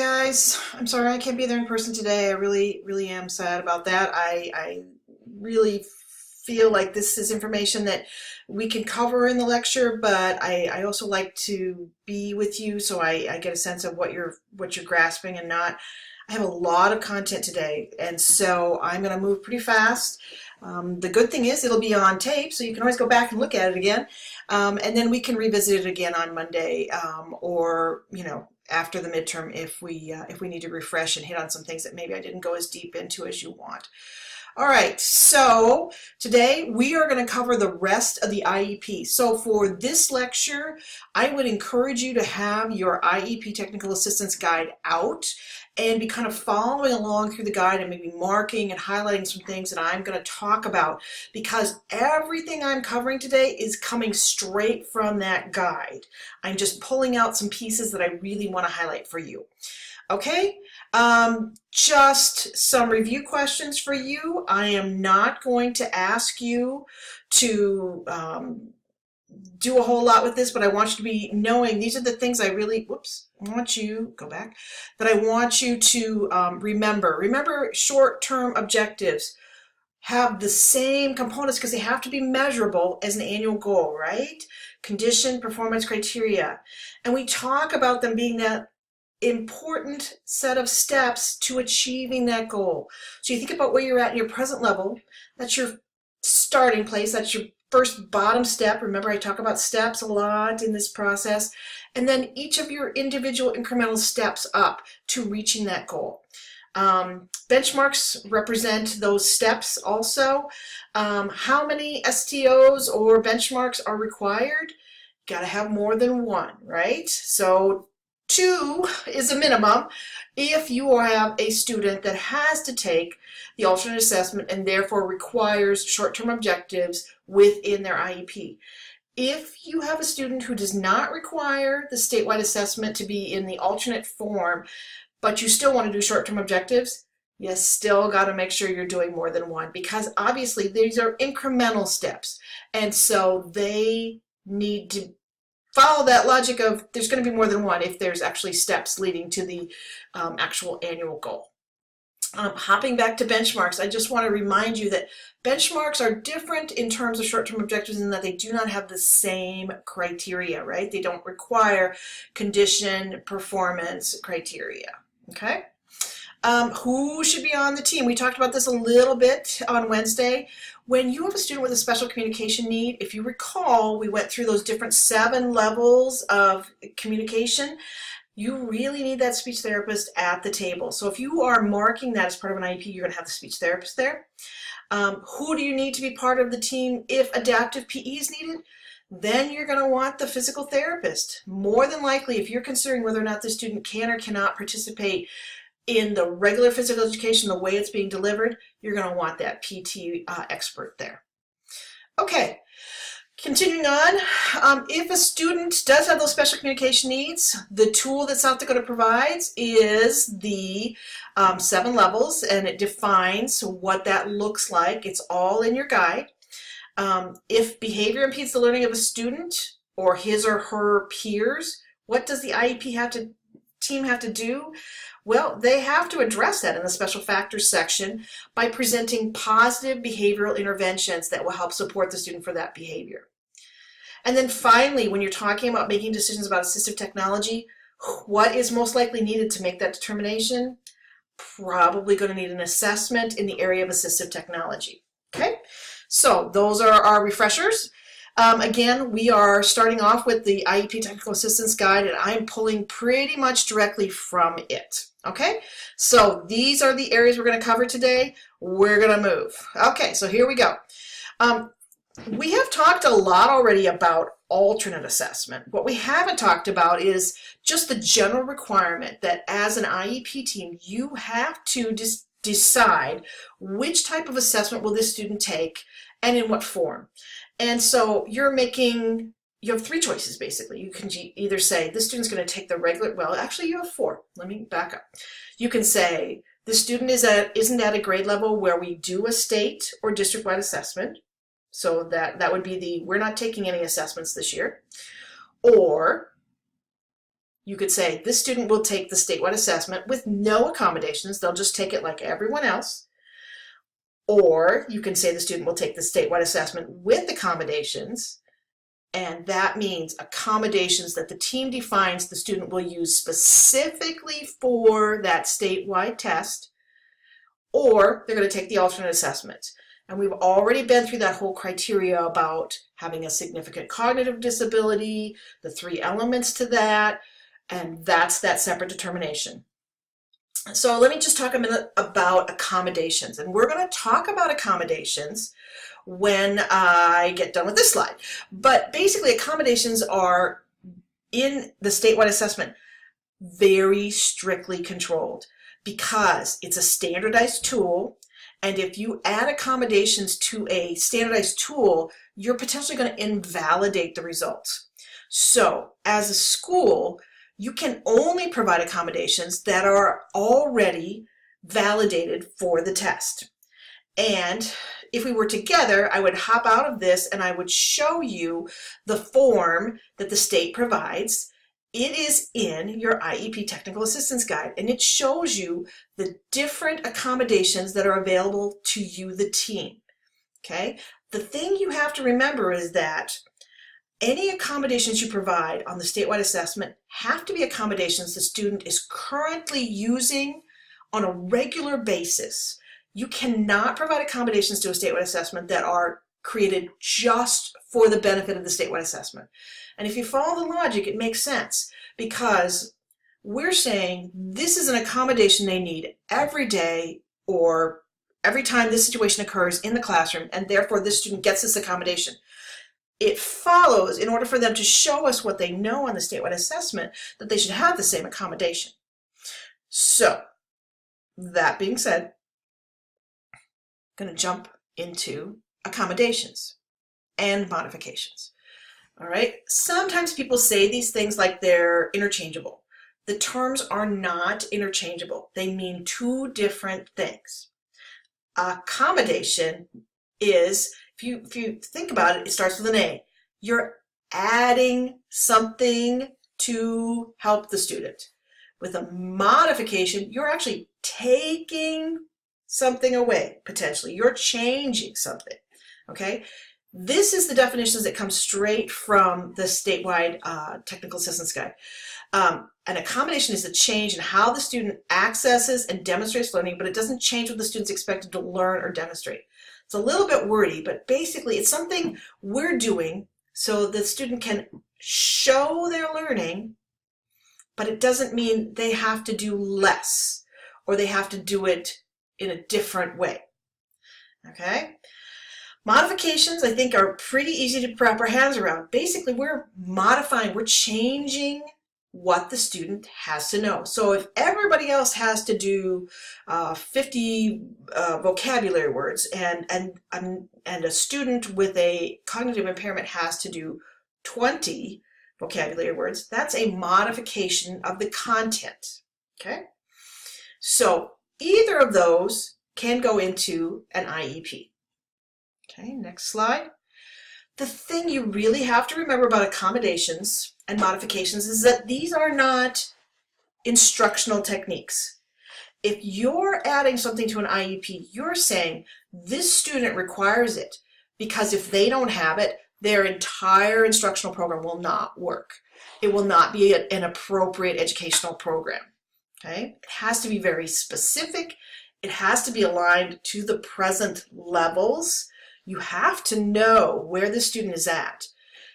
guys, I'm sorry I can't be there in person today. I really am sad about that. I really feel like this is information that we can cover in the lecture, but I also like to be with you so I get a sense of what you're grasping and not. I have a lot of content today, and so I'm going to move pretty fast. The good thing is it'll be on tape, so you can always go back and look at it again, and then we can revisit it again on Monday, or after the midterm if we need to refresh and hit on some things that maybe I didn't go as deep into as you want. All right, so today we are going to cover the rest of the IEP. So for this lecture, I would encourage you to have your IEP Technical Assistance Guide out and be kind of following along through the guide and maybe marking and highlighting some things that I'm going to talk about, because everything I'm covering today is coming straight from that guide. I'm just pulling out some pieces that I really want to highlight for you. Okay, just some review questions for you. I am not going to ask you to do a whole lot with this, but I want you to be knowing these are the things I really, want you, go back, that I want you to remember. Remember, short-term objectives have the same components because they have to be measurable as an annual goal, right? Condition, performance criteria. And we talk about them being that important set of steps to achieving that goal. So you think about where you're at in your present level. That's your starting place. That's your first bottom step. Remember, I talk about steps a lot in this process. And then each of your individual incremental steps up to reaching that goal. Benchmarks represent those steps also. How many STOs or benchmarks are required? Got to have more than one, right? So 2 is a minimum if you have a student that has to take the alternate assessment and therefore requires short-term objectives within their IEP. If you have a student who does not require the statewide assessment to be in the alternate form, but you still want to do short-term objectives, you still got to make sure you're doing more than one, because obviously these are incremental steps, and so they need to follow that logic of there's going to be more than one if there's actually steps leading to the actual annual goal. Hopping back to benchmarks, I just want to remind you that benchmarks are different in terms of short-term objectives in that they do not have the same criteria, right? They don't require condition, performance criteria, okay? Who should be on the team? We talked about this a little bit on Wednesday. When you have a student with a special communication need, if you recall, we went through those different 7 levels of communication. You really need that speech therapist at the table. So if you are marking that as part of an IEP, you're going to have the speech therapist there. Who do you need to be part of the team if adaptive PE is needed? Then you're going to want the physical therapist. More than likely, if you're considering whether or not the student can or cannot participate in the regular physical education, the way it's being delivered, you're going to want that PT expert there. Okay, continuing on, if a student does have those special communication needs, the tool that South Dakota provides is the 7 levels, and it defines what that looks like. It's all in your guide. If behavior impedes the learning of a student or his or her peers, what does the IEP team have to do? Well, they have to address that in the special factors section by presenting positive behavioral interventions that will help support the student for that behavior. And then finally, when you're talking about making decisions about assistive technology, what is most likely needed to make that determination? Probably going to need an assessment in the area of assistive technology. Okay, so those are our refreshers. Again, we are starting off with the IEP Technical Assistance Guide, and I'm pulling pretty much directly from it. Okay, so these are the areas we're going to cover today. We're going to move. Okay, so here we go. We have talked a lot already about alternate assessment. What we haven't talked about is just the general requirement that as an IEP team, you have to decide which type of assessment will this student take and in what form. And so you have 3 choices basically. You can either say this student's going to take the regular, well actually you have 4. Let me back up. You can say the student isn't at a grade level where we do a state or district-wide assessment. So that would be we're not taking any assessments this year. Or you could say this student will take the statewide assessment with no accommodations. They'll just take it like everyone else. Or you can say the student will take the statewide assessment with accommodations, and that means accommodations that the team defines the student will use specifically for that statewide test, or they're going to take the alternate assessment. And we've already been through that whole criteria about having a significant cognitive disability, the 3 elements to that, and that's that separate determination. So let me just talk a minute about accommodations. And we're going to talk about accommodations when I get done with this slide. But basically, accommodations are, in the statewide assessment, very strictly controlled because it's a standardized tool. And if you add accommodations to a standardized tool, you're potentially going to invalidate the results. So as a school, you can only provide accommodations that are already validated for the test. And if we were together, I would hop out of this and I would show you the form that the state provides. It is in your IEP Technical Assistance Guide, and it shows you the different accommodations that are available to you, the team. Okay? The thing you have to remember is that any accommodations you provide on the statewide assessment have to be accommodations the student is currently using on a regular basis. You cannot provide accommodations to a statewide assessment that are created just for the benefit of the statewide assessment. And if you follow the logic, it makes sense because we're saying this is an accommodation they need every day or every time this situation occurs in the classroom, and therefore this student gets this accommodation. It follows, in order for them to show us what they know on the statewide assessment, that they should have the same accommodation. So, that being said, I'm going to jump into accommodations and modifications. All right, sometimes people say these things like they're interchangeable. The terms are not interchangeable. They mean 2 different things. Accommodation is, if you think about it, it starts with an A. You're adding something to help the student. With a modification, you're actually taking something away, potentially. You're changing something, okay? This is the definitions that come straight from the statewide Technical Assistance Guide. An accommodation is a change in how the student accesses and demonstrates learning, but it doesn't change what the student's expected to learn or demonstrate. It's a little bit wordy, but basically it's something we're doing so the student can show their learning, but it doesn't mean they have to do less or they have to do it in a different way. Okay? Modifications, I think, are pretty easy to wrap our hands around. Basically, we're modifying, we're changing what the student has to know. So if everybody else has to do 50 vocabulary words and a student with a cognitive impairment has to do 20 vocabulary words, that's a modification of the content. Okay? So either of those can go into an IEP. Okay, next slide. The thing you really have to remember about accommodations and modifications is that these are not instructional techniques. If you're adding something to an IEP, you're saying this student requires it because if they don't have it, their entire instructional program will not work. It will not be an appropriate educational program. Okay? It has to be very specific. It has to be aligned to the present levels. You have to know where the student is at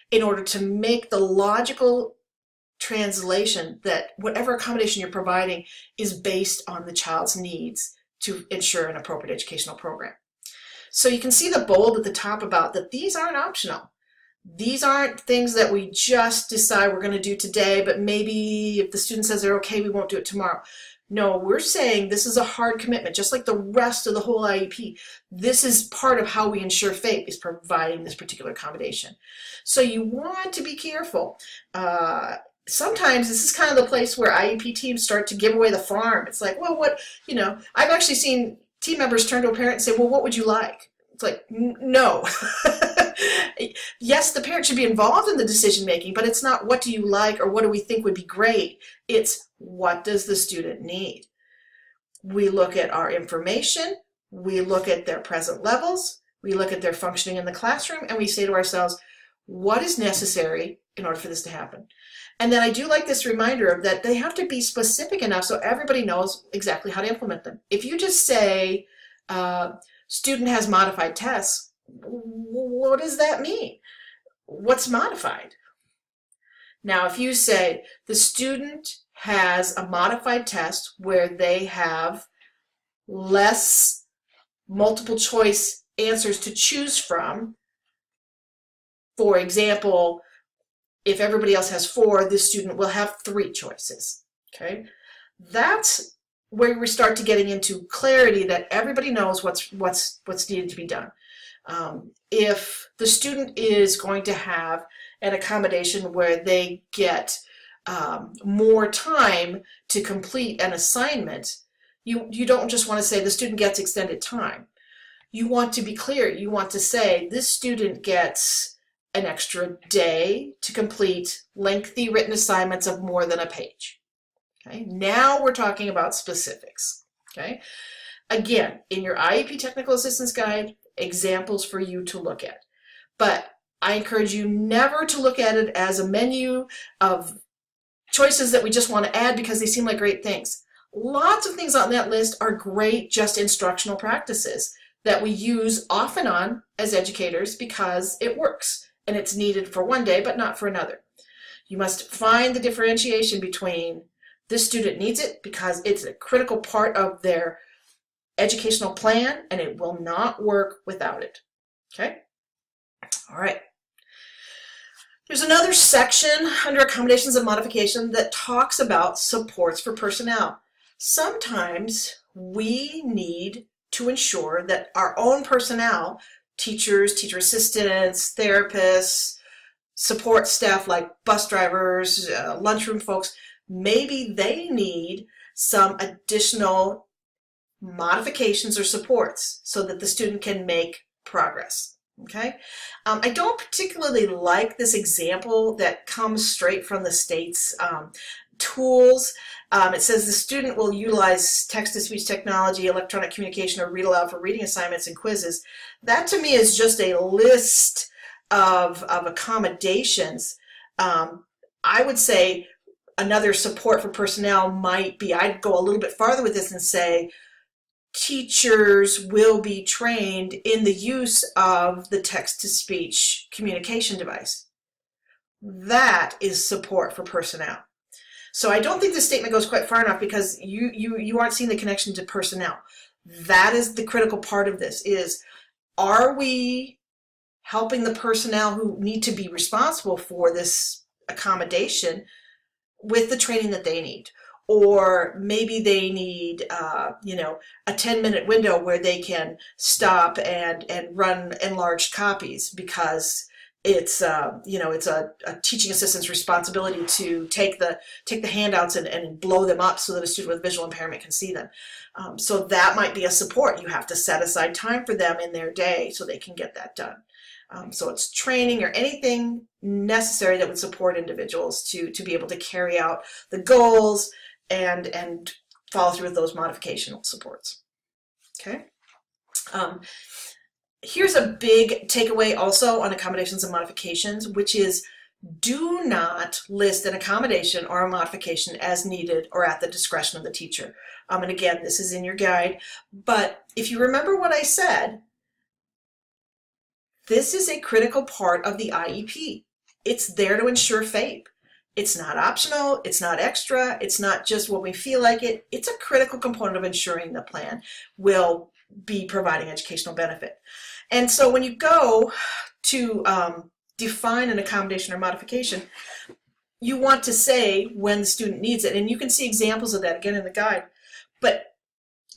in order to make the logical translation that whatever accommodation you're providing is based on the child's needs to ensure an appropriate educational program. So you can see the bold at the top about that these aren't optional. These aren't things that we just decide we're going to do today, but maybe if the student says they're okay, we won't do it tomorrow. No, we're saying this is a hard commitment, just like the rest of the whole IEP. This is part of how we ensure FAPE is providing this particular accommodation. So you want to be careful. Sometimes this is kind of the place where IEP teams start to give away the farm. It's like, well, I've actually seen team members turn to a parent and say, well, what would you like? It's like, no. Yes, the parent should be involved in the decision making, but it's not what do you like or what do we think would be great. It's what does the student need? We look at our information, we look at their present levels, we look at their functioning in the classroom, and we say to ourselves, what is necessary in order for this to happen? And then I do like this reminder of that they have to be specific enough so everybody knows exactly how to implement them. If you just say, student has modified tests, what does that mean? What's modified? Now, if you say the student has a modified test where they have less multiple choice answers to choose from, for example, if everybody else has 4, this student will have 3 choices, okay? That's where we start to getting into clarity that everybody knows what's needed to be done. If the student is going to have an accommodation where they get more time to complete an assignment, you don't just want to say the student gets extended time. You want to be clear. You want to say this student gets an extra day to complete lengthy written assignments of more than a page. Okay, now we're talking about specifics. Okay, again, in your IEP Technical Assistance Guide, examples for you to look at. But I encourage you never to look at it as a menu of choices that we just want to add because they seem like great things. Lots of things on that list are great, just instructional practices that we use off and on as educators because it works. And it's needed for one day, but not for another. You must find the differentiation between this student needs it because it's a critical part of their educational plan and it will not work without it. Okay? All right. There's another section under accommodations and modification that talks about supports for personnel. Sometimes we need to ensure that our own personnel, teachers, teacher assistants, therapists, support staff like bus drivers, lunchroom folks, maybe they need some additional modifications or supports so that the student can make progress. Okay, I don't particularly like this example that comes straight from the state's tools. It says the student will utilize text-to-speech technology, electronic communication, or read aloud for reading assignments and quizzes. That to me is just a list of accommodations. I would say another support for personnel might be, I'd go a little bit farther with this and say teachers will be trained in the use of the text-to-speech communication device. That is support for personnel. So I don't think this statement goes quite far enough because you aren't seeing the connection to personnel. That is the critical part of this is, are we helping the personnel who need to be responsible for this accommodation with the training that they need? Or maybe they need, a 10-minute window where they can stop and run enlarged copies because it's it's a teaching assistant's responsibility to take the handouts and blow them up so that a student with visual impairment can see them. So that might be a support. You have to set aside time for them in their day so they can get that done. So it's training or anything necessary that would support individuals to be able to carry out the goals and follow through with those modificational supports. Okay. Here's a big takeaway also on accommodations and modifications, which is do not list an accommodation or a modification as needed or at the discretion of the teacher. And again, this is in your guide, but if you remember what I said, this is a critical part of the IEP. It's there to ensure FAPE. It's not optional, it's not extra, it's not just when we feel like it. It's a critical component of ensuring the plan will be providing educational benefit. And so when you go to define an accommodation or modification, you want to say when the student needs it. And you can see examples of that again in the guide, but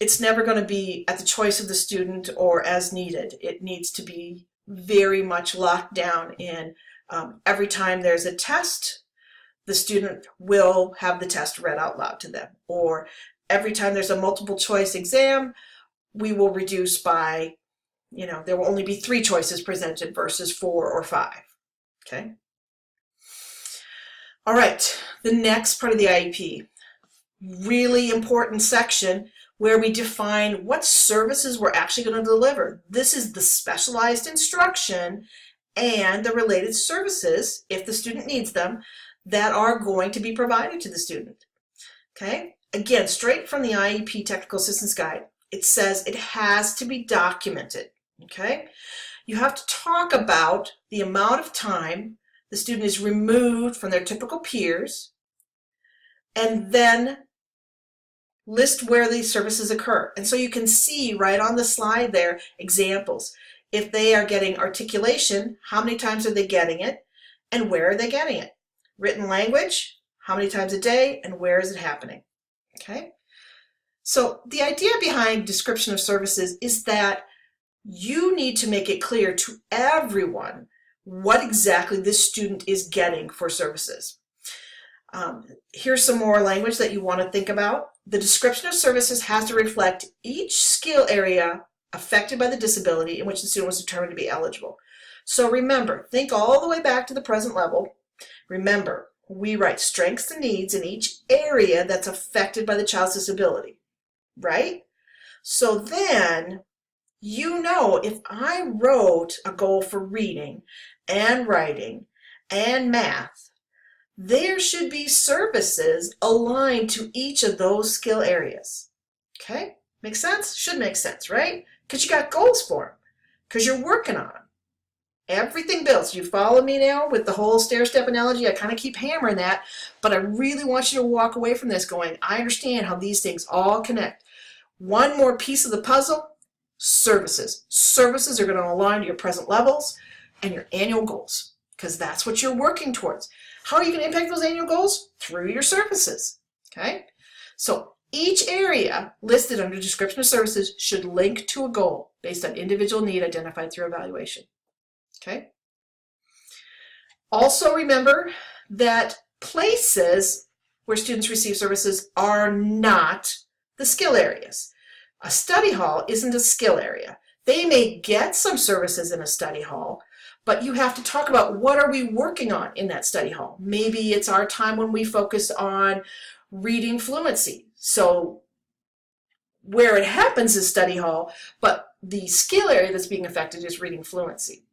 it's never going to be at the choice of the student or as needed. It needs to be very much locked down in every time there's a test, the student will have the test read out loud to them. Or every time there's a multiple choice exam, we will reduce by You know, there will only be 3 choices presented versus 4 or 5. Okay. All right, the next part of the IEP, really important section where we define what services we're actually going to deliver. This is the specialized instruction and the related services, if the student needs them, that are going to be provided to the student. Okay, again, straight from the IEP Technical Assistance Guide, it says it has to be documented. Okay, you have to talk about the amount of time the student is removed from their typical peers, and then list where these services occur. And so you can see right on the slide there examples. If they are getting articulation, how many times are they getting it, and where are they getting it? Written language, how many times a day, and where is it happening? Okay. So the idea behind description of services is that you need to make it clear to everyone what exactly this student is getting for services. Here's some more language that you want to think about. The description of services has to reflect each skill area affected by the disability in which the student was determined to be eligible. So remember, think all the way back to the present level. Remember, we write strengths and needs in each area that's affected by the child's disability, right? So then, you know, if I wrote a goal for reading and writing and math, there should be services aligned to each of those skill areas. Okay? Make sense? Should make sense, right? Because you got goals for them. Because you're working on them. Everything builds. You follow me now with the whole stair-step analogy? I kind of keep hammering that, but I really want you to walk away from this going, I understand how these things all connect. One more piece of the puzzle, services. Services are going to align to your present levels and your annual goals, because that's what you're working towards. How are you going to impact those annual goals? Through your services. Okay? So each area listed under description of services should link to a goal based on individual need identified through evaluation. Okay? Also remember that places where students receive services are not the skill areas. A study hall isn't a skill area. They may get some services in a study hall, but you have to talk about what are we working on in that study hall. Maybe it's our time when we focus on reading fluency. So where it happens is study hall, but the skill area that's being affected is reading fluency.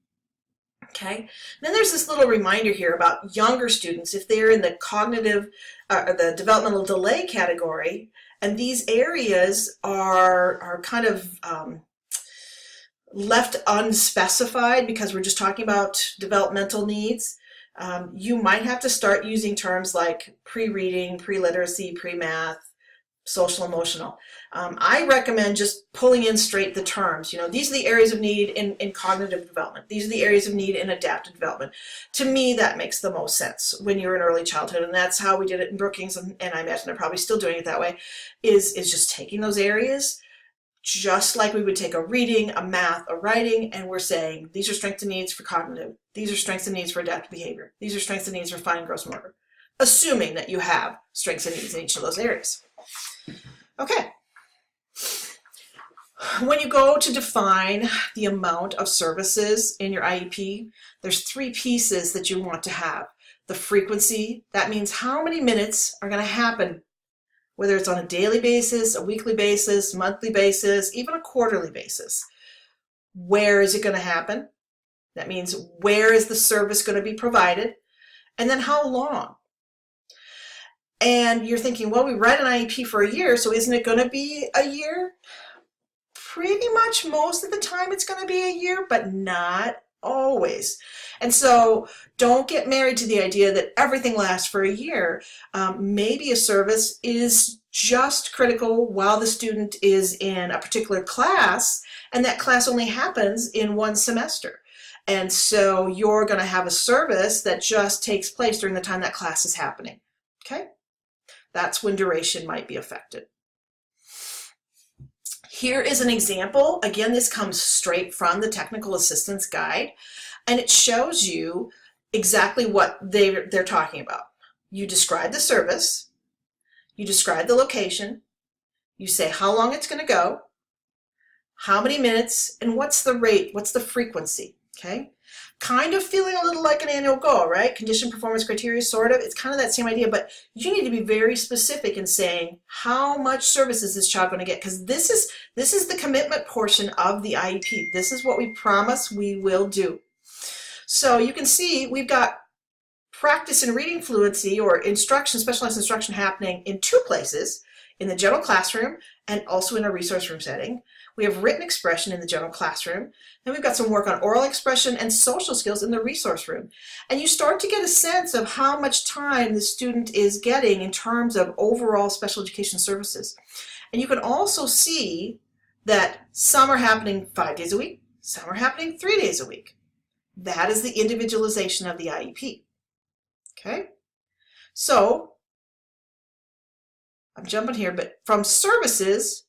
Okay. Then there's this little reminder here about younger students, if they're in the cognitive, the developmental delay category, and these areas are kind of left unspecified because we're just talking about developmental needs. You might have to start using terms like pre-reading, pre-literacy, pre-math, social emotional. I recommend just pulling in straight the terms. You know, these are the areas of need in cognitive development. These are the areas of need in adaptive development. To me, that makes the most sense when you're in early childhood, and that's how we did it in Brookings, and I imagine they're probably still doing it that way, is just taking those areas, just like we would take a reading, a math, a writing, and we're saying, these are strengths and needs for cognitive. These are strengths and needs for adaptive behavior. These are strengths and needs for fine and gross motor, assuming that you have strengths and needs in each of those areas. Okay. When you go to define the amount of services in your IEP, there's 3 pieces that you want to have. The frequency, that means how many minutes are going to happen, whether it's on a daily basis, a weekly basis, monthly basis, even a quarterly basis. Where is it going to happen? That means where is the service going to be provided? And then how long? And you're thinking, well, we write an IEP for a year, so isn't it going to be a year? Pretty much most of the time it's going to be a year, but not always. And so don't get married to the idea that everything lasts for a year. Maybe a service is just critical while the student is in a particular class, and that class only happens in 1 semester. And so you're going to have a service that just takes place during the time that class is happening. Okay? That's when duration might be affected. Here is an example. Again, this comes straight from the Technical Assistance Guide, and it shows you exactly what they're talking about. You describe the service, you describe the location, you say how long it's going to go, how many minutes, and what's the rate, what's the frequency, okay? Kind of feeling a little like an annual goal, right? Condition performance criteria, sort of. It's kind of that same idea, but you need to be very specific in saying how much service is this child going to get, because this is the commitment portion of the IEP. This is what we promise we will do. So you can see we've got practice in reading fluency or instruction, specialized instruction happening in two places, in the general classroom and also in a resource room setting. We have written expression in the general classroom. Then we've got some work on oral expression and social skills in the resource room. And you start to get a sense of how much time the student is getting in terms of overall special education services. And you can also see that some are happening 5 days a week, some are happening 3 days a week. That is the individualization of the IEP. Okay? So, I'm jumping here, but from services,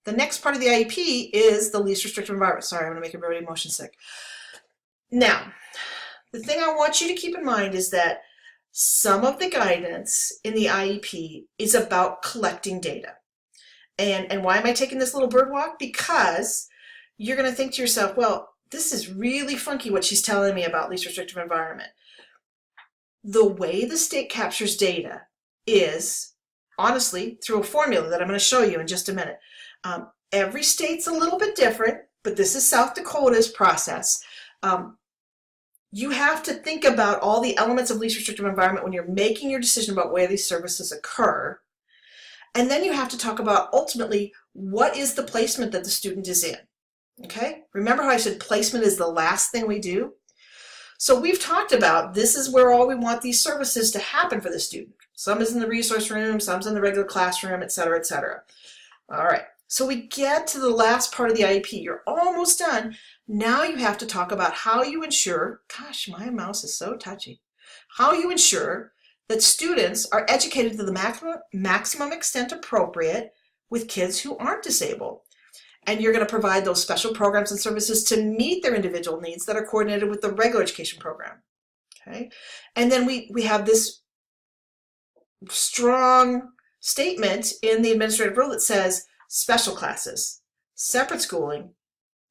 the next part of the IEP is the least restrictive environment. Sorry, I'm going to make everybody motion sick. Now, the thing I want you to keep in mind is that some of the guidance in the IEP is about collecting data. And why am I taking this little bird walk? Because you're going to think to yourself, well, this is really funky what she's telling me about least restrictive environment. The way the state captures data is, honestly, through a formula that I'm going to show you in just a minute. Every state's a little bit different, but this is South Dakota's process. You have to think about all the elements of least restrictive environment when you're making your decision about where these services occur. And then you have to talk about, ultimately, what is the placement that the student is in. Okay? Remember how I said placement is the last thing we do? So we've talked about this is where all we want these services to happen for the student. Some is in the resource room, some's in the regular classroom, et cetera, et cetera. All right. So we get to the last part of the IEP. You're almost done. Now you have to talk about how you ensure, gosh, my mouse is so touchy, how you ensure that students are educated to the maximum extent appropriate with kids who aren't disabled. And you're going to provide those special programs and services to meet their individual needs that are coordinated with the regular education program. Okay? And then we have this strong statement in the administrative rule that says special classes, separate schooling,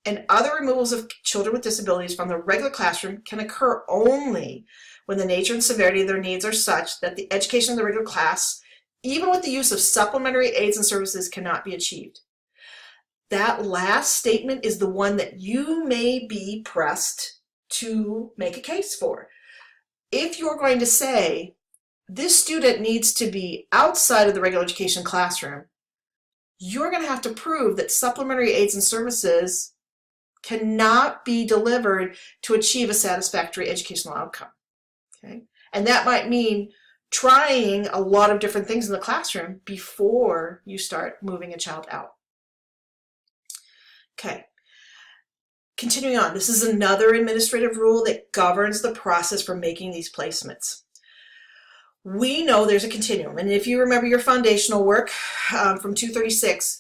and other removals of children with disabilities from the regular classroom can occur only when the nature and severity of their needs are such that the education of the regular class, even with the use of supplementary aids and services, cannot be achieved. That last statement is the one that you may be pressed to make a case for. If you're going to say, this student needs to be outside of the regular education classroom, you're going to have to prove that supplementary aids and services cannot be delivered to achieve a satisfactory educational outcome. Okay? And that might mean trying a lot of different things in the classroom before you start moving a child out. Okay, continuing on, this is another administrative rule that governs the process for making these placements. We know there's a continuum, and if you remember your foundational work from 236,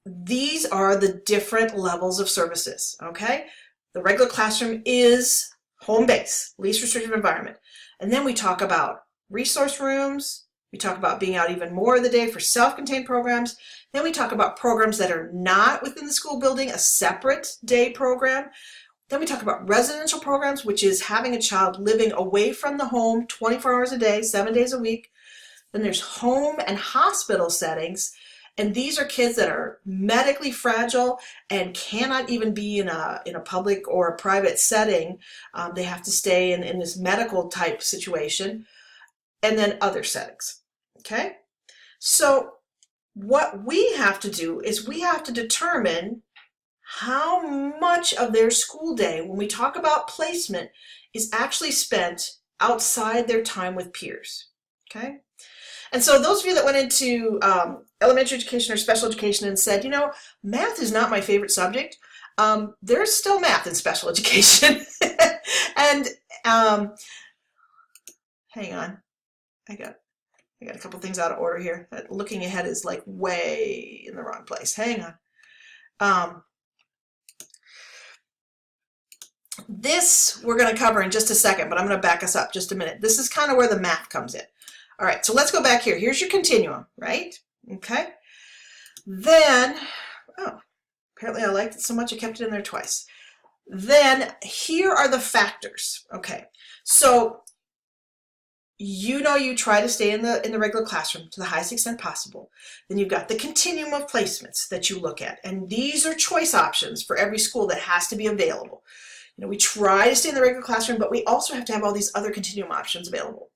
these are the different levels of services, okay? The regular classroom is home base, least restrictive environment. And then we talk about resource rooms, we talk about being out even more of the day for self-contained programs. Then we talk about programs that are not within the school building, a separate day program. Then we talk about residential programs, which is having a child living away from the home 24 hours a day, 7 days a week. Then there's home and hospital settings. And these are kids that are medically fragile and cannot even be in a public or a private setting. They have to stay in this medical type situation. And then other settings. Okay? So what we have to do is we have to determine how much of their school day, when we talk about placement, is actually spent outside their time with peers. Okay? And so those of you that went into elementary education or special education and said, you know, math is not my favorite subject, there's still math in special education. And hang on, I got a couple things out of order here. Looking ahead is like way in the wrong place. Hang on. This we're going to cover in just a second, but I'm going to back us up just a minute. This is kind of where the math comes in. All right, so let's go back here. Here's your continuum, right? Okay. Then, oh, Apparently I liked it so much I kept it in there twice. Then here are the factors. Okay, so you try to stay in the regular classroom to the highest extent possible. Then you've got the continuum of placements that you look at, and these are choice options for every school that has to be available. We try to stay in the regular classroom, but we also have to have all these other continuum options available.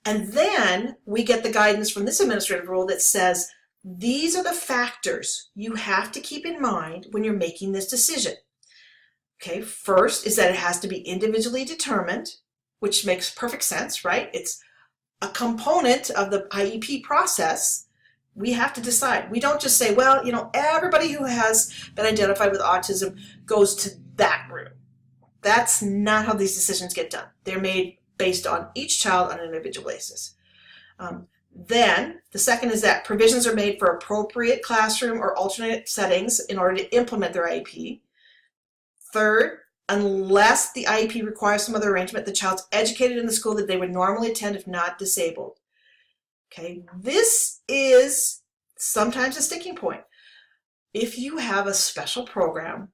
And then we get the guidance from this administrative rule that says these are the factors you have to keep in mind when you're making this decision. Okay, first is that it has to be individually determined, which makes perfect sense, right? It's a component of the IEP process. We have to decide. We don't just say, well, everybody who has been identified with autism goes to that room. That's not how these decisions get done. They're made based on each child on an individual basis. Then the second is that provisions are made for appropriate classroom or alternate settings in order to implement their IEP. Third, unless the IEP requires some other arrangement, the child's educated in the school that they would normally attend if not disabled. Okay, this is sometimes a sticking point. If you have a special program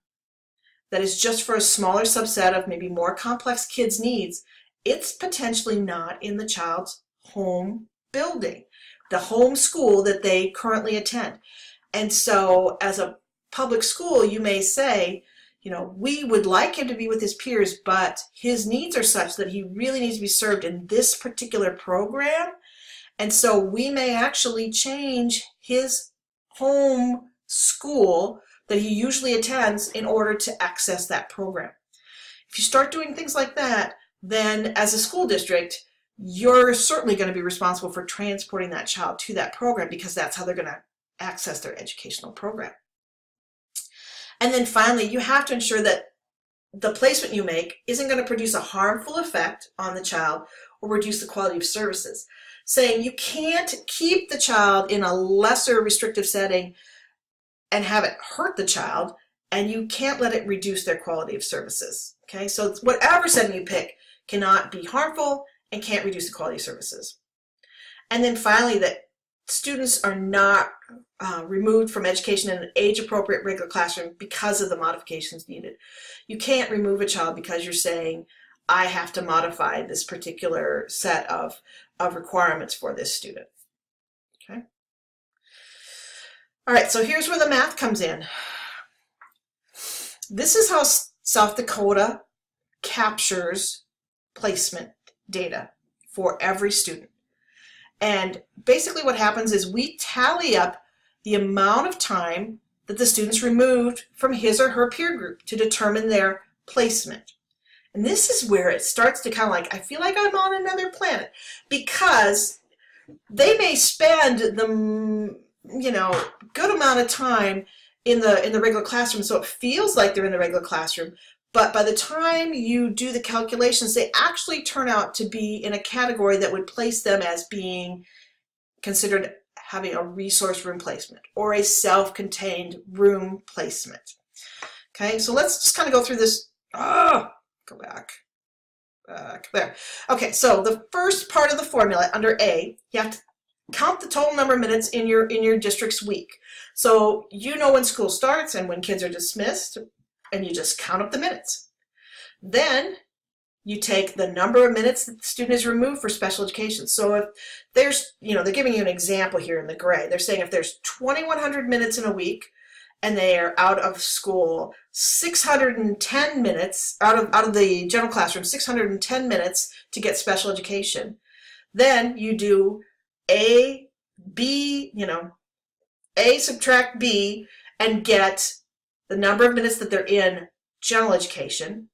that is just for a smaller subset of maybe more complex kids' needs, it's potentially not in the child's home building, the home school that they currently attend. And so as a public school, you may say, we would like him to be with his peers, but his needs are such that he really needs to be served in this particular program. And so we may actually change his home school that he usually attends in order to access that program. If you start doing things like that, then as a school district, you're certainly going to be responsible for transporting that child to that program because that's how they're going to access their educational program. And then finally, you have to ensure that the placement you make isn't going to produce a harmful effect on the child or reduce the quality of services. Saying you can't keep the child in a lesser restrictive setting and have it hurt the child, and you can't let it reduce their quality of services. Okay, so whatever setting you pick cannot be harmful and can't reduce the quality of services. And then finally, that students are not removed from education in an age-appropriate regular classroom because of the modifications needed. You can't remove a child because you're saying, I have to modify this particular set of requirements for this student. Okay. All right, so here's where the math comes in. This is how South Dakota captures placement data for every student. And basically what happens is we tally up the amount of time that the student's removed from his or her peer group to determine their placement. And this is where it starts to kind of like, I feel like I'm on another planet, because they may spend the good amount of time in the regular classroom, so it feels like they're in the regular classroom, but by the time you do the calculations, they actually turn out to be in a category that would place them as being considered having a resource room placement or a self-contained room placement. Okay, so let's just kind of go through this. Go back there. Okay, so the first part of the formula under A, you have to count the total number of minutes in your district's week. So you know when school starts and when kids are dismissed, and you just count up the minutes. Then you take the number of minutes that the student is removed for special education. So if there's, they're giving you an example here in the gray. They're saying if there's 2,100 minutes in a week and they are out of school 610 minutes, out of the general classroom, 610 minutes to get special education, then you do A, B, A subtract B and get the number of minutes that they're in general education.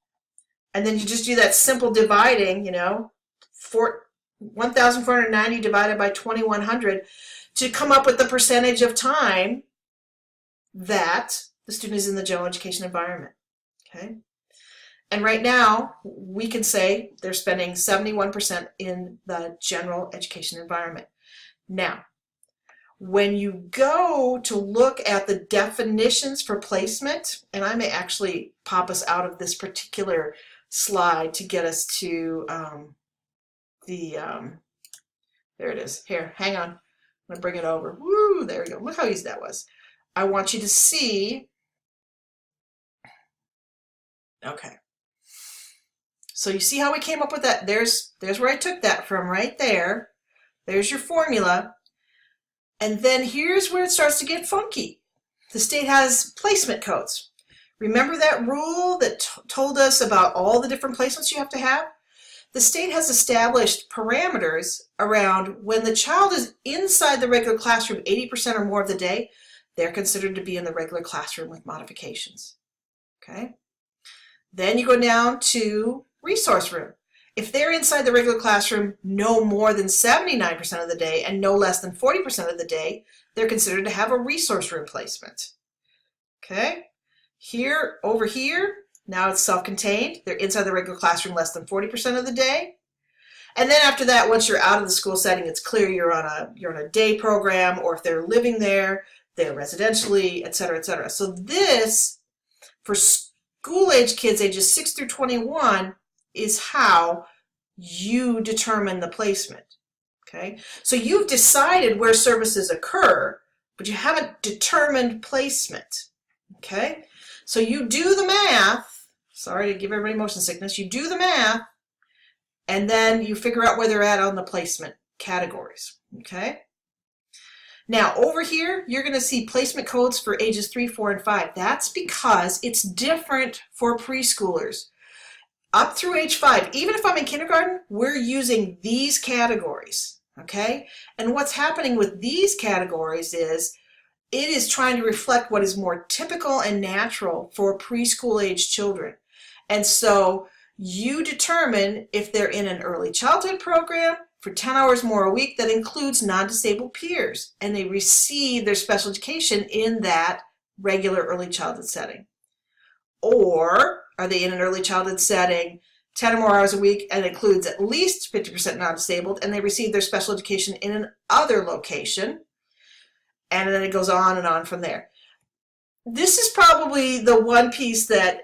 And then you just do that simple dividing, 1,490 divided by 2,100 to come up with the percentage of time that the student is in the general education environment. Okay. And right now, we can say they're spending 71% in the general education environment. Now, when you go to look at the definitions for placement, and I may actually pop us out of this particular slide to get us to there it is. Here, hang on. I'm going to bring it over. Woo, there we go. Look how easy that was. I want you to see Okay. So you see how we came up with that? There's where I took that from right there. There's your formula. And then here's where it starts to get funky. The state has placement codes. Remember that rule that told us about all the different placements you have to have? The state has established parameters around when the child is inside the regular classroom 80% or more of the day, they're considered to be in the regular classroom with modifications. Okay? Then you go down to resource room. If they're inside the regular classroom no more than 79% of the day and no less than 40% of the day, they're considered to have a resource room placement. Okay? Here, over here, now it's self-contained. They're inside the regular classroom less than 40% of the day. And then after that, once you're out of the school setting, it's clear you're on a day program, or if they're living there, they're residentially, et cetera, et cetera. So this, for school-age kids ages 6 through 21, is how you determine the placement. Okay? So you've decided where services occur, but you haven't determined placement. Okay? So you do the math. Sorry to give everybody motion sickness. You do the math, and then you figure out where they're at on the placement categories. Okay? Now, over here, you're going to see placement codes for ages 3, 4, and 5. That's because it's different for preschoolers. Up through age 5, even if I'm in kindergarten, we're using these categories. Okay? And what's happening with these categories is it is trying to reflect what is more typical and natural for preschool age children. And so you determine if they're in an early childhood program for 10 hours more a week that includes non-disabled peers, and they receive their special education in that regular early childhood setting. Or are they in an early childhood setting 10 or more hours a week and includes at least 50% non-disabled, and they receive their special education in another location? And then it goes on and on from there. This is probably the one piece that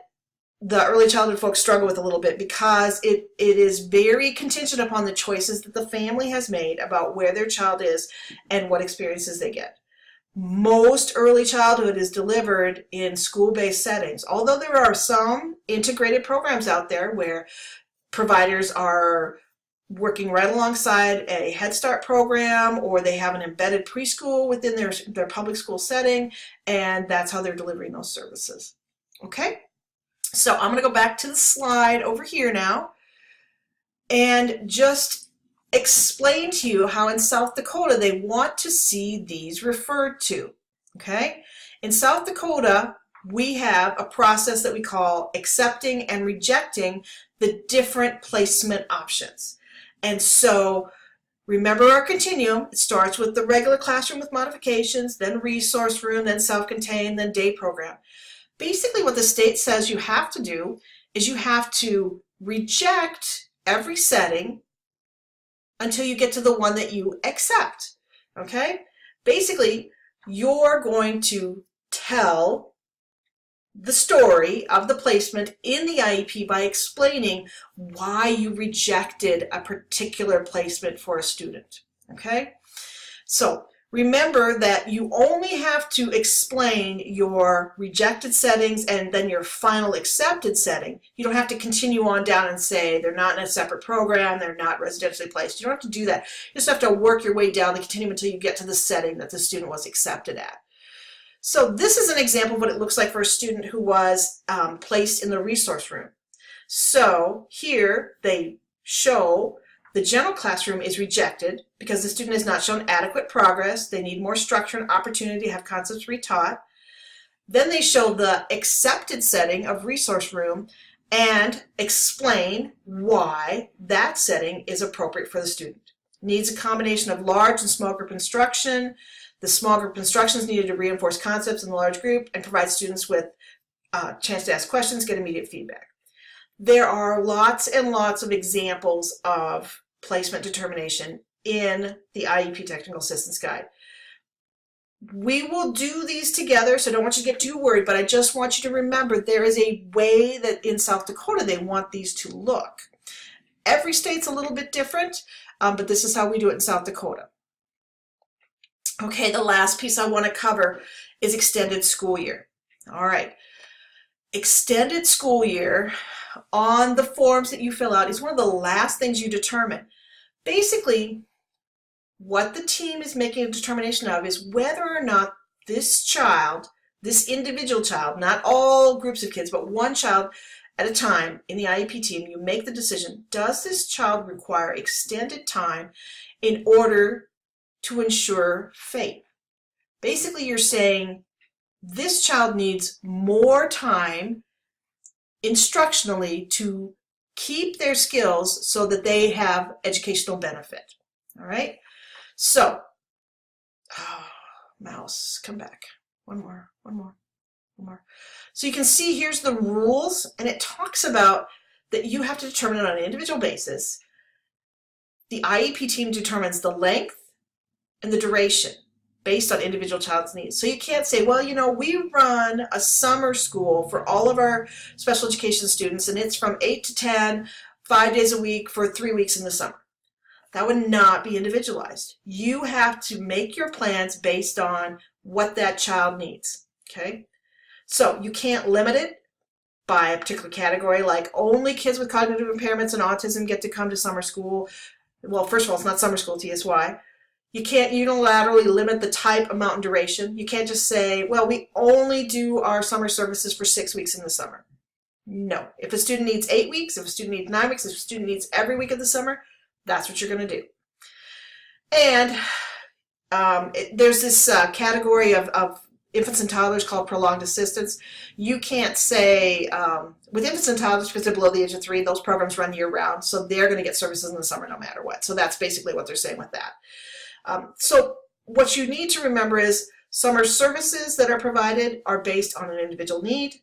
the early childhood folks struggle with a little bit, because it is very contingent upon the choices that the family has made about where their child is and what experiences they get. Most early childhood is delivered in school-based settings, although there are some integrated programs out there where providers are working right alongside a Head Start program, or they have an embedded preschool within their public school setting, and that's how they're delivering those services. Okay, so I'm going to go back to the slide over here now and just explain to you how in South Dakota they want to see these referred to. Okay, in South Dakota we have a process that we call accepting and rejecting the different placement options. And so remember our continuum. It starts with the regular classroom with modifications, then resource room, then self-contained, then day program. Basically what the state says you have to do is you have to reject every setting until you get to the one that you accept. Okay? Basically, you're going to tell the story of the placement in the IEP by explaining why you rejected a particular placement for a student. Okay? So remember that you only have to explain your rejected settings and then your final accepted setting. You don't have to continue on down and say they're not in a separate program, they're not residentially placed. You don't have to do that. You just have to work your way down the continuum until you get to the setting that the student was accepted at. So this is an example of what it looks like for a student who was placed in the resource room. So here they show the general classroom is rejected because the student has not shown adequate progress. They need more structure and opportunity to have concepts retaught. Then they show the accepted setting of resource room and explain why that setting is appropriate for the student. Needs a combination of large and small group instruction. The small group instruction is needed to reinforce concepts in the large group and provide students with a chance to ask questions, get immediate feedback. There are lots and lots of examples of placement determination in the IEP Technical Assistance Guide. We will do these together, so I don't want you to get too worried, but I just want you to remember there is a way that in South Dakota they want these to look. Every state's a little bit different, but this is how we do it in South Dakota. Okay, the last piece I want to cover is extended school year. All right. extended school year on the forms that you fill out is one of the last things you determine. Basically, what the team is making a determination of is whether or not this child, this individual child, not all groups of kids, but one child at a time in the IEP team, you make the decision, does this child require extended time in order to ensure FAPE? Basically, you're saying this child needs more time instructionally to keep their skills so that they have educational benefit. All right? So, mouse, come back. One more. So you can see here's the rules, and it talks about that you have to determine it on an individual basis. The IEP team determines the length and the duration based on individual child's needs. So you can't say, well, you know, we run a summer school for all of our special education students, and it's from 8 to 10, 5 days a week for 3 weeks in the summer. That would not be individualized. You have to make your plans based on what that child needs, okay? So you can't limit it by a particular category, like only kids with cognitive impairments and autism get to come to summer school. Well, first of all, it's not summer school, TSY. You can't unilaterally limit the type, amount, and duration. You can't just say, well, we only do our summer services for 6 weeks in the summer. No. If a student needs 8 weeks, if a student needs 9 weeks, if a student needs every week of the summer, that's what you're going to do. And there's this category of infants and toddlers called prolonged assistance. You can't say, with infants and toddlers, because they're below the age of 3, those programs run year-round, so they're going to get services in the summer no matter what. So that's basically what they're saying with that. So what you need to remember is summer services that are provided are based on an individual need.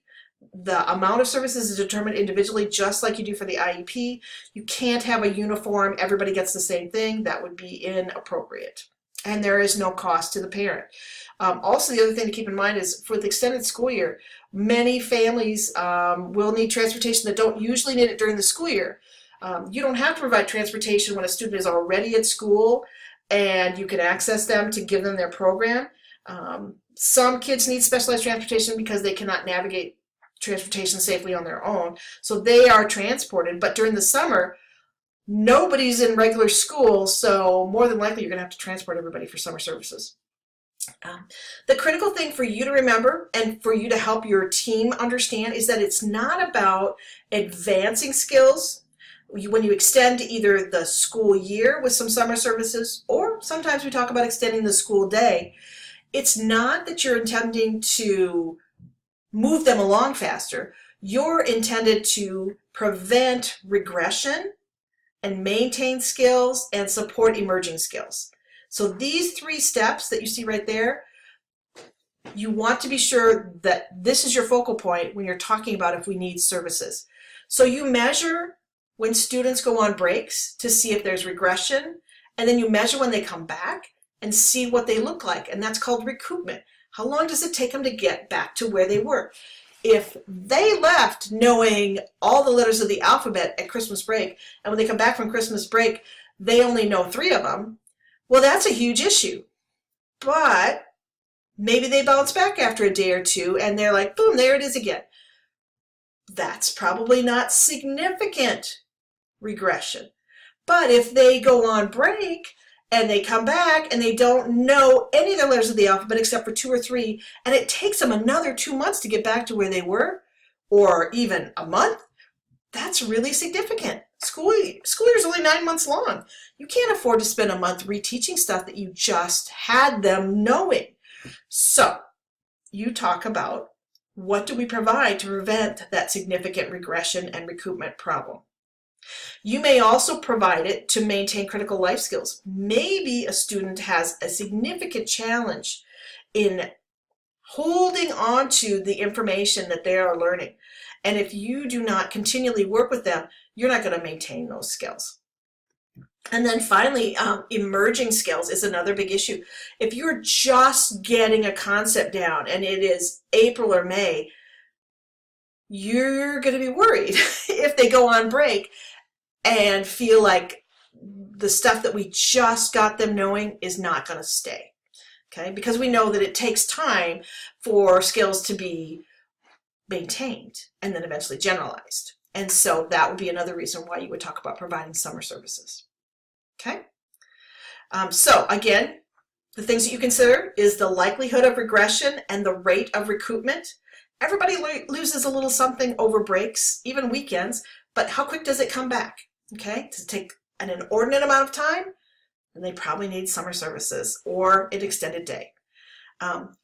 The amount of services is determined individually, just like you do for the IEP. You can't have a uniform, everybody gets the same thing. That would be inappropriate. And there is no cost to the parent. Also, the other thing to keep in mind is for the extended school year, many families will need transportation that don't usually need it during the school year. You don't have to provide transportation when a student is already at school and you can access them to give them their program. Some kids need specialized transportation because they cannot navigate transportation safely on their own, so they are transported. But during the summer, nobody's in regular school, so more than likely you're going to have to transport everybody for summer services. The critical thing for you to remember and for you to help your team understand is that it's not about advancing skills. When you extend either the school year with some summer services, or sometimes we talk about extending the school day, it's not that you're intending to move them along faster. You're intended to prevent regression and maintain skills and support emerging skills. So these 3 steps that you see right there, you want to be sure that this is your focal point when you're talking about if we need services. So you measure when students go on breaks to see if there's regression, and then you measure when they come back and see what they look like, and that's called recoupment. How long does it take them to get back to where they were? If they left knowing all the letters of the alphabet at Christmas break, and when they come back from Christmas break, they only know 3 of them, well, that's a huge issue. But maybe they bounce back after a day or 2, and they're like, boom, there it is again. That's probably not significant regression. But if they go on break, and they come back and they don't know any of the letters of the alphabet except for 2 or 3, and it takes them another 2 months to get back to where they were, or even a month, that's really significant. School year is only 9 months long. You can't afford to spend a month reteaching stuff that you just had them knowing. So you talk about what do we provide to prevent that significant regression and recoupment problem. You may also provide it to maintain critical life skills. Maybe a student has a significant challenge in holding on to the information that they are learning. And if you do not continually work with them, you're not going to maintain those skills. And then finally, emerging skills is another big issue. If you're just getting a concept down and it is April or May, you're going to be worried if they go on break and feel like the stuff that we just got them knowing is not going to stay, okay? Because we know that it takes time for skills to be maintained and then eventually generalized. And so that would be another reason why you would talk about providing summer services. Okay? So again, the things that you consider is the likelihood of regression and the rate of recoupment. Everybody loses a little something over breaks, even weekends, but how quick does it come back? Okay? Does it take an inordinate amount of time? Then they probably need summer services or an extended day.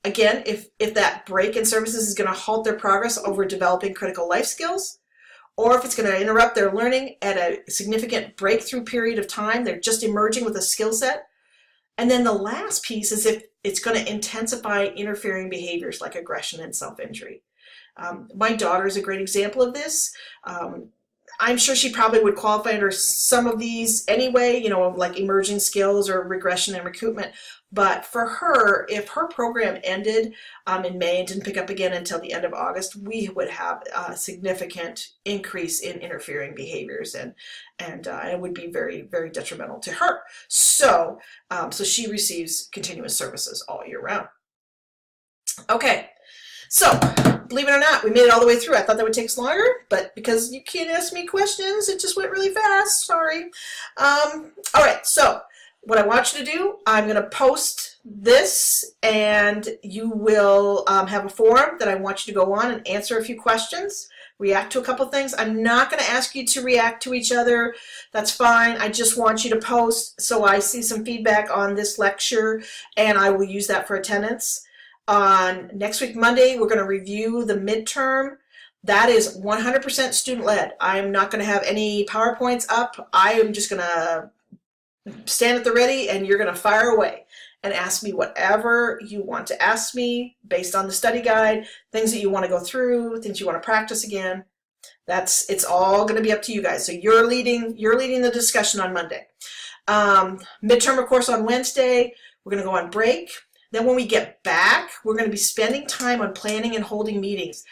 Again, if that break in services is going to halt their progress over developing critical life skills, or if it's going to interrupt their learning at a significant breakthrough period of time, they're just emerging with a skill set. And then the last piece is if it's going to intensify interfering behaviors like aggression and self-injury. My daughter is a great example of this. I'm sure she probably would qualify under some of these anyway, you know, like emerging skills or regression and recoupment. But for her, if her program ended in May and didn't pick up again until the end of August, we would have a significant increase in interfering behaviors, and it would be very, very detrimental to her. So, so she receives continuous services all year round. Okay. So, believe it or not, we made it all the way through. I thought that would take us longer, but because you can't ask me questions, it just went really fast. Sorry. All right, so what I want you to do, I'm going to post this, and you will have a forum that I want you to go on and answer a few questions, react to a couple things. I'm not going to ask you to react to each other. That's fine. I just want you to post so I see some feedback on this lecture, and I will use that for attendance. On next week, Monday, we're going to review the midterm. That is 100% student-led. I'm not going to have any PowerPoints up. I am just going to stand at the ready, and you're going to fire away and ask me whatever you want to ask me based on the study guide, things that you want to go through, things you want to practice again. It's all going to be up to you guys. So you're leading the discussion on Monday. Midterm, of course, on Wednesday. We're going to go on break. Then when we get back, we're going to be spending time on planning and holding meetings.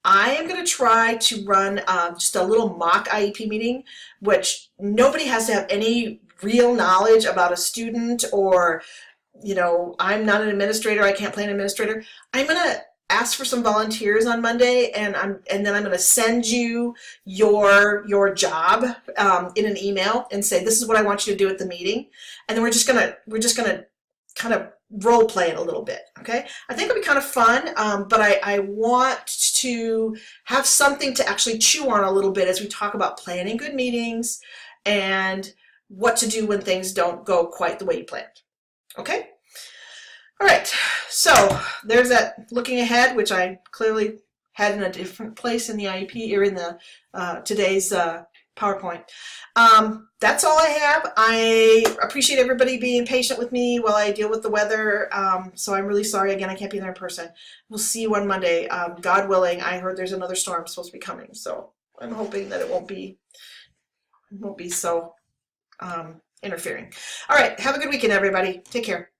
I am going to try to run just a little mock IEP meeting, which nobody has to have any real knowledge about a student, or, you know, I'm not an administrator, I can't play an administrator. I'm going to ask for some volunteers on Monday, and then I'm going to send you your job in an email and say, this is what I want you to do at the meeting. And then we're just gonna kind of role play it a little bit. Okay, I think it'll be kind of fun, but I want to have something to actually chew on a little bit as we talk about planning good meetings and what to do when things don't go quite the way you planned. Okay, all right, so there's that looking ahead, which I clearly had in a different place in the IEP or in the today's PowerPoint. That's all I have. I appreciate everybody being patient with me while I deal with the weather. So I'm really sorry. Again, I can't be there in person. We'll see you on Monday. God willing, I heard there's another storm supposed to be coming, so I'm hoping that it won't be so interfering. All right, have a good weekend, everybody. Take care.